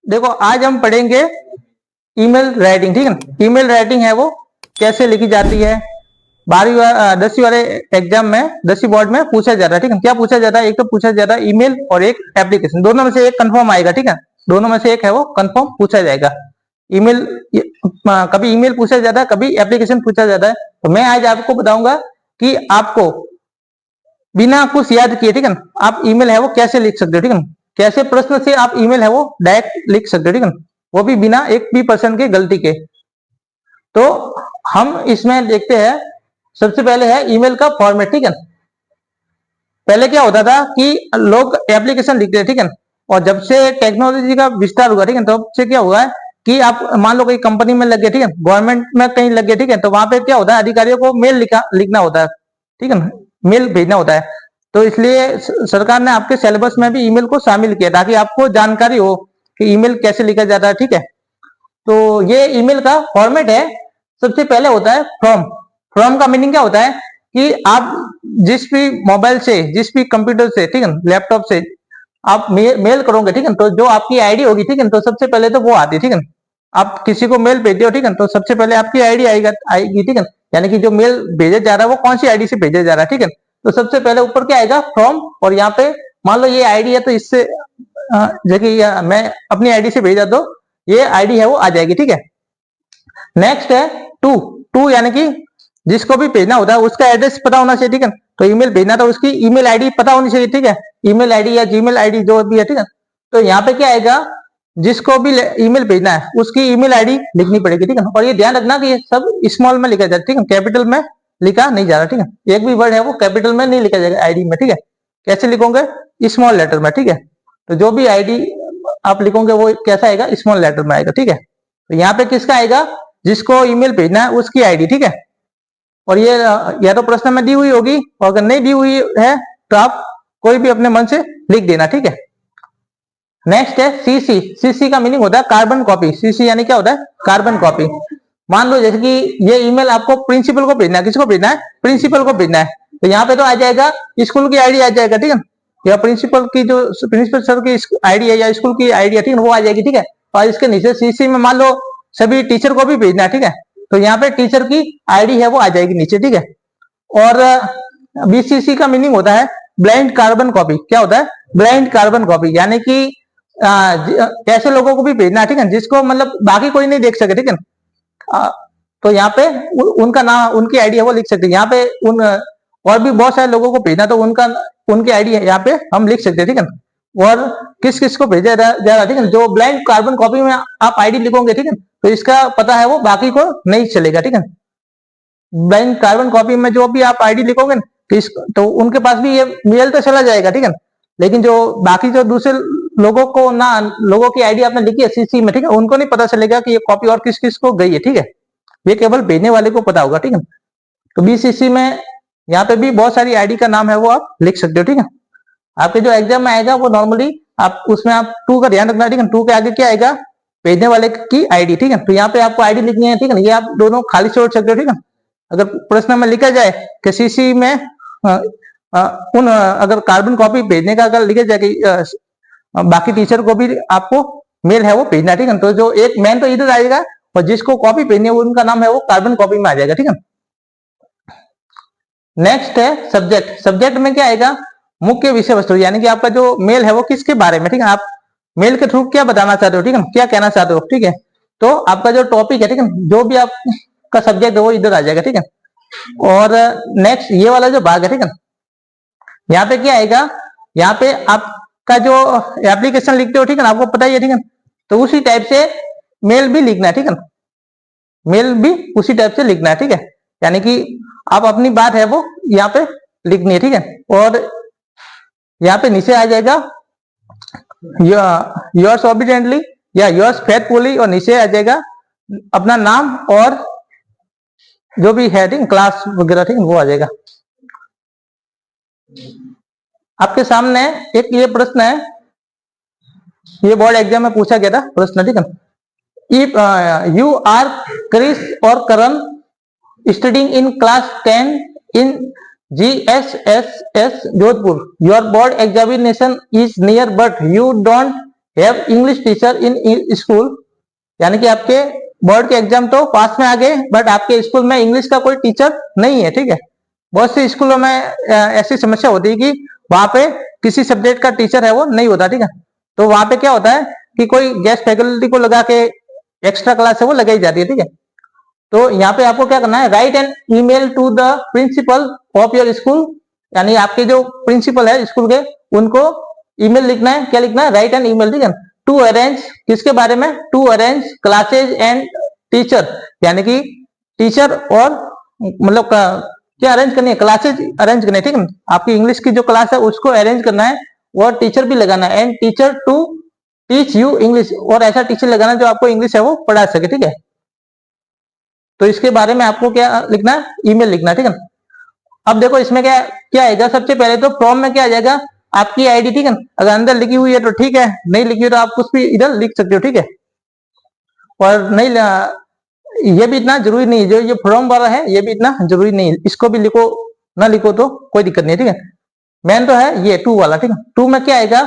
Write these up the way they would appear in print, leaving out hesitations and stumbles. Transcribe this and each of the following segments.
देखो आज हम पढ़ेंगे ईमेल राइटिंग, ठीक है ना। ईमेल राइटिंग है वो कैसे लिखी जाती है। 10वीं वाले एग्जाम में 10वीं बोर्ड में पूछा जाता है, ठीक है। क्या पूछा जाता है, एक तो पूछा जाता है ईमेल और एक एप्लीकेशन, दोनों में से एक कंफर्म आएगा, ठीक है। दोनों में से एक है वो कंफर्म पूछा जाएगा। ईमेल, कभी ईमेल पूछा जाता है, कभी एप्लीकेशन पूछा जाता है। तो मैं आज आपको बताऊंगा कि आपको बिना कुछ याद किए, ठीक है ना, आप ईमेल है वो कैसे लिख सकते हो, ठीक है। कैसे प्रश्न से आप ईमेल है वो डायरेक्ट लिख सकते हो, ठीक है, वो भी बिना एक भी पर्सन के गलती के। तो हम इसमें देखते हैं, सबसे पहले है ईमेल का फॉर्मेट, ठीक है। पहले क्या होता था कि लोग एप्लीकेशन लिखते थे, ठीक है, और जब से टेक्नोलॉजी का विस्तार हुआ, ठीक है, तब से क्या हुआ है कि आप मान लो कोई कंपनी में लग गए, ठीक है, गवर्नमेंट में कहीं लग गए, ठीक है, तो वहां पे क्या होता है, अधिकारियों को मेल लिखना होता है, ठीक है ना, मेल भेजना होता है। तो इसलिए सरकार ने आपके सिलेबस में भी ईमेल को शामिल किया ताकि आपको जानकारी हो कि ईमेल कैसे लिखा जाता है, ठीक है। तो ये ईमेल का फॉर्मेट है। सबसे पहले होता है फ्रॉम। फ्रॉम का मीनिंग क्या होता है कि आप जिस भी मोबाइल से, जिस भी कंप्यूटर से, ठीक है, लैपटॉप से आप मेल करोगे, ठीक है, तो जो आपकी आईडी होगी, ठीक है, तो सबसे पहले तो वो आती है, ठीक है। आप किसी को मेल भेजते हो, ठीक है, तो सबसे पहले आपकी आईडी आएगी, ठीक है, यानी कि जो मेल भेजा जा रहा है वो कौन सी आईडी से भेजा जा रहा है, ठीक है। तो सबसे पहले ऊपर क्या आएगा, फ्रॉम, और यहाँ पे मान लो ये आईडी है तो इससे जैसे मैं अपनी आईडी से भेजा तो ये आईडी है वो आ जाएगी, ठीक है। नेक्स्ट है टू। टू यानी कि जिसको भी भेजना होता है उसका एड्रेस पता होना चाहिए, ठीक है। तो ईमेल भेजना तो उसकी ईमेल आईडी पता होनी चाहिए, ठीक है, ईमेल आईडी या जीमेल आईडी जो भी है, ठीक है। तो यहाँ पे क्या आएगा, जिसको भी ईमेल भेजना है उसकी ईमेल आईडी लिखनी पड़ेगी, ठीक है। और ये ध्यान रखना कि ये सब स्मॉल में लिखा जाए, ठीक है, कैपिटल में लिखा नहीं जा रहा, ठीक है। एक भी वर्ड है वो कैपिटल में नहीं लिखा जाएगा आईडी में, ठीक है। कैसे लिखोगे, स्मॉल लेटर में, ठीक है। तो जो भी आईडी आप लिखोगे वो कैसा आएगा, स्मॉल लेटर में आएगा, ठीक है। तो यहाँ पे किसका आएगा, जिसको ईमेल भेजना है उसकी आईडी, ठीक है। और ये या तो प्रश्न में दी हुई होगी, और अगर नहीं दी हुई है तो आप कोई भी अपने मन से लिख देना, ठीक है। नेक्स्ट है सीसी। सीसी का मीनिंग होता है कार्बन कॉपी। सीसी यानी क्या होता है, कार्बन कॉपी। मान लो जैसे कि ये ईमेल आपको प्रिंसिपल को भेजना है, किसको भेजना है, प्रिंसिपल को भेजना है, तो यहाँ पे तो आ जाएगा स्कूल की आईडी आ जाएगा, ठीक है, या प्रिंसिपल की जो प्रिंसिपल सर की आईडी है या स्कूल की आईडी है, ठीक है, वो आ जाएगी, ठीक है। और इसके नीचे सीसी में मान लो सभी टीचर को भी भेजना है, ठीक है, तो यहाँ पे टीचर की आईडी है वो आ जाएगी नीचे, ठीक है। और बीसीसी का मीनिंग होता है ब्लाइंड कार्बन कॉपी। क्या होता है, ब्लाइंड कार्बन कॉपी, यानी कि ऐसे लोगों को भी भेजना है, ठीक है, जिसको मतलब बाकी कोई नहीं देख सके, ठीक है। तो यहाँ पे उनका नाम, उनकी आईडी है वो लिख सकते हैं। यहाँ पे उन और भी बहुत सारे लोगों को भेजना, तो उनकी आईडी है यहाँ पे हम लिख सकते हैं, ठीक है। और किस किस को भेजा जा रहा है, ठीक है। जो ब्लैंक कार्बन कॉपी में आप आईडी लिखोगे, ठीक है, तो इसका पता है वो बाकी को नहीं चलेगा, ठीक है। ब्लैंक कार्बन कॉपी में जो भी आप आईडी लिखोगे तो उनके पास भी ये मेल तो चला जाएगा, ठीक है, लेकिन जो बाकी जो दूसरे लोगों को ना, लोगों की आईडी आपने लिखी है सीसी में, ठीक है, उनको नहीं पता चलेगा कि ये कॉपी और किस किस को गई है, ठीक है। ये केवल भेजने वाले को पता होगा, ठीक है। तो बीसीसी में यहाँ पे भी बहुत सारी आईडी का नाम है वो आप लिख सकते हो, ठीक है। आपके जो एग्जाम में आएगा वो नॉर्मली आप उसमें आप टू का ध्यान रखना, ठीक है। टू के आगे क्या आएगा, भेजने वाले की आईडी, ठीक है। तो यहाँ पे आपको आईडी लिखनी है, ठीक है, ये आप दोनों खाली छोड़ सकते हो, ठीक है। अगर प्रश्न में लिखा जाए कि सीसी में अगर कार्बन कॉपी भेजने का अगर लिखा जाए कि बाकी टीचर को भी आपको मेल है वो भेजना, ठीक है, तो जो एक मैन तो इधर आएगा और जिसको कॉपी भेजनी है उनका नाम है वो कार्बन कॉपी में आ जाएगा, ठीक है। नेक्स्ट है सब्जेक्ट। सब्जेक्ट में क्या आएगा, मुख्य विषय वस्तु, यानी कि आपका जो मेल है वो किसके बारे में, ठीक है, आप मेल के थ्रू क्या बताना चाहते हो, ठीक है, क्या कहना चाहते हो, ठीक है। तो आपका जो टॉपिक है, ठीक है, जो भी आपका सब्जेक्ट है वो इधर आ जाएगा, ठीक है। और नेक्स्ट ये वाला जो भाग है, ठीक है, यहाँ पे क्या आएगा, यहाँ पे आपका जो एप्लीकेशन लिखते हो, ठीक है, आपको पता ही है, ठीक है, तो उसी टाइप से मेल भी लिखना है, ठीक है, मेल भी उसी टाइप से लिखना है, ठीक है, यानी कि आप अपनी बात है वो यहाँ पे लिखनी है, ठीक है। और यहाँ पे नीचे आ जाएगा योर्स ऑबिडेंटली या योर्स फेथफुली, और नीचे आ जाएगा अपना नाम और जो भी है, ठीक, क्लास वगैरह, ठीक है, वो आ जाएगा। आपके सामने एक ये प्रश्न है, ये बोर्ड एग्जाम में पूछा गया था प्रश्न, ठीक है। इफ यू आर क्रिस और करण studying in class 10 in GSSS Jodhpur, your board examination is near but you don't have English teacher in school, यानी कि आपके बोर्ड के एग्जाम तो पास में आ गए, बट आपके स्कूल में इंग्लिश का कोई टीचर नहीं है, ठीक है। बहुत से स्कूलों में ऐसी समस्या होती है कि वहां पे किसी सब्जेक्ट का टीचर है वो नहीं होता, ठीक है। तो वहां पे क्या होता है कि कोई गेस्ट फैकल्टी को लगा के एक्स्ट्रा क्लास है वो लगाई जाती है, ठीक है। तो यहाँ पे आपको क्या करना है, write an email to the principal of your school, यानी आपके जो प्रिंसिपल है स्कूल के उनको ईमेल लिखना है। क्या लिखना है, राइट एन ईमेल, ठीक है। टू अरेंज, किसके बारे में, to arrange classes and teacher, यानी कि टीचर और मतलब क्या अरेंज करनी है, क्लासेज अरेंज करनी है, ठीक है। आपकी इंग्लिश की जो क्लास है उसको अरेंज करना है और टीचर भी लगाना है, and teacher to teach you English, और ऐसा टीचर लगाना जो आपको इंग्लिश है वो पढ़ा सके, ठीक है। तो इसके बारे में आपको क्या लिखना है, ईमेल लिखना है, ठीक है। अब देखो इसमें क्या क्या आएगा, सबसे पहले तो फॉर्म में क्या आ जाएगा, आपकी आईडी, ठीक है। अगर अंदर लिखी हुई है तो ठीक है, नहीं लिखी हुई तो आप कुछ भी इधर लिख सकते हो, ठीक है। और नहीं ये भी इतना जरूरी नहीं है, जो ये फॉर्म वाला है ये भी इतना जरूरी नहीं है, इसको भी लिखो ना लिखो तो कोई दिक्कत नहीं है, ठीक है। मेन तो है ये 2 वाला, ठीक है। 2 में क्या आएगा,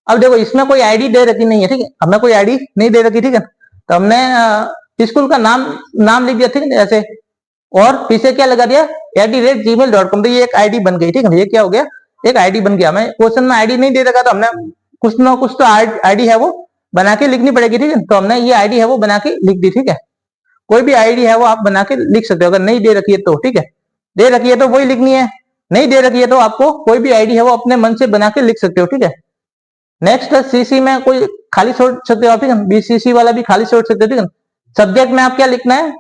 अब देखो इसमें कोई आईडी दे रखी नहीं है, ठीक है। हमें कोई आईडी नहीं दे रखी, ठीक है। तो हमने स्कूल का नाम लिख दिया, ठीक है, ऐसे, और पीछे क्या लगा दिया, @gmail.com, तो ये एक आईडी बन गई, ठीक है। ये क्या हो गया, एक आईडी बन गया। हमें क्वेश्चन में आईडी नहीं दे रखा तो हमने कुछ ना कुछ तो आईडी है वो बना के लिखनी पड़ेगी, ठीक है। तो हमने ये आईडी है वो बना के लिख दी, ठीक है। कोई भी आईडी है वो आप बना के लिख सकते हो, अगर नहीं दे रखी है तो, ठीक है। दे रखी है तो वही लिखनी है, नहीं दे रखी है तो आपको कोई भी आईडी है वो अपने मन से बना के लिख सकते हो, ठीक है। नेक्स्ट सीसी में कोई खाली छोड़ सकते हो आप, ठीक है। बीसीसी वाला भी खाली छोड़ सकते हो, ठीक है। सब्जेक्ट में आप क्या लिखना है,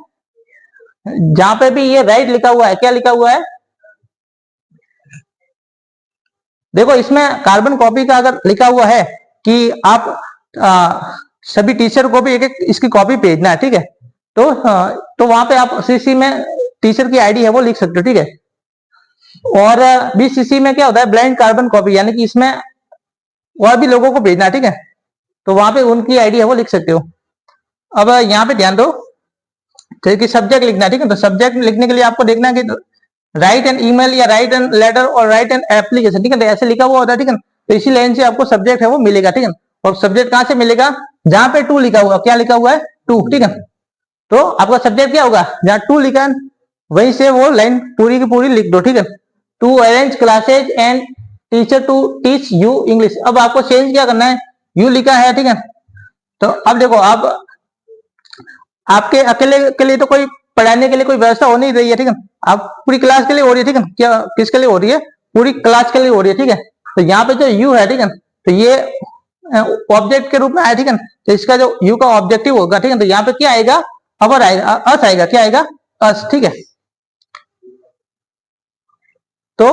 जहां पे भी ये राइट लिखा हुआ है, क्या लिखा हुआ है, देखो इसमें कार्बन कॉपी का अगर लिखा हुआ है कि आप सभी टीचर को भी एक एक इसकी कॉपी भेजना है, ठीक है। तो वहां पे आप सीसी में टीचर की आईडी है वो लिख सकते हो, ठीक है। और बीसीसी में क्या होता है, ब्लाइंड कार्बन कॉपी, यानी कि इसमें और भी लोगों को भेजना है, ठीक है। तो वहां पे उनकी आईडी है वो लिख सकते हो। अब यहाँ पे ध्यान दो, तो कि सब्जेक्ट लिखना है, ठीक है। तो सब्जेक्ट लिखने के लिए आपको देखना है कि राइट एन ईमेल या राइट एन लेटर और राइट एन एप्लीकेशन, ठीक है। ऐसे लिखा हुआ होता है, ठीक है। तो इसी लाइन से आपको सब्जेक्ट है वो मिलेगा, ठीक है। और सब्जेक्ट कहां से मिलेगा, जहां पे 2 लिखा हुआ, क्या लिखा हुआ है, 2, ठीक है। तो आपका सब्जेक्ट क्या होगा, जहां 2 लिखा है वहीं से वो लाइन पूरी की पूरी लिख दो, ठीक है। To arrange classes and teacher to teach you English. अब आपको चेंज क्या करना है, यू लिखा है, ठीक है। तो अब देखो, आप आपके अकेले के लिए तो कोई पढ़ाने के लिए कोई व्यवस्था हो नहीं रही है, ठीक है। आप पूरी क्लास के लिए हो रही है, ठीक है। क्या किसके लिए हो रही है, पूरी क्लास के लिए हो रही है, ठीक है। तो यहाँ पे जो यू है, ठीक है, तो ये ऑब्जेक्ट के रूप में आया, ठीक है। तो इसका जो यू का ऑब्जेक्टिव होगा, ठीक है, तो यहाँ पे क्या आएगा, अवर आएगा, अस आएगा, क्या आएगा, अस, ठीक है। तो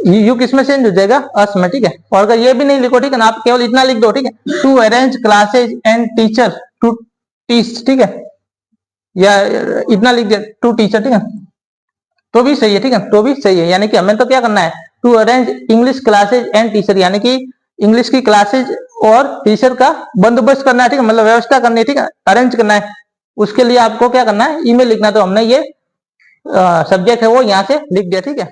यू किस में चेंज हो जाएगा, अस में, ठीक है। और अगर ये भी नहीं लिखो, ठीक है ना, आप केवल इतना लिख दो, ठीक है, to arrange classes and teacher to teach, ठीक है, या इतना लिख दिया टू टीचर, ठीक है, तो भी सही है, ठीक है, तो भी सही है। यानी कि हमें तो क्या करना है, to arrange English classes and teacher, यानी कि इंग्लिश की क्लासेज और टीचर का बंदोबस्त करना है, ठीक है, मतलब व्यवस्था करनी है, ठीक है, अरेंज करना है। उसके लिए आपको क्या करना है, ईमेल लिखना। तो हमने ये सब्जेक्ट है वो यहाँ से लिख दिया, ठीक है।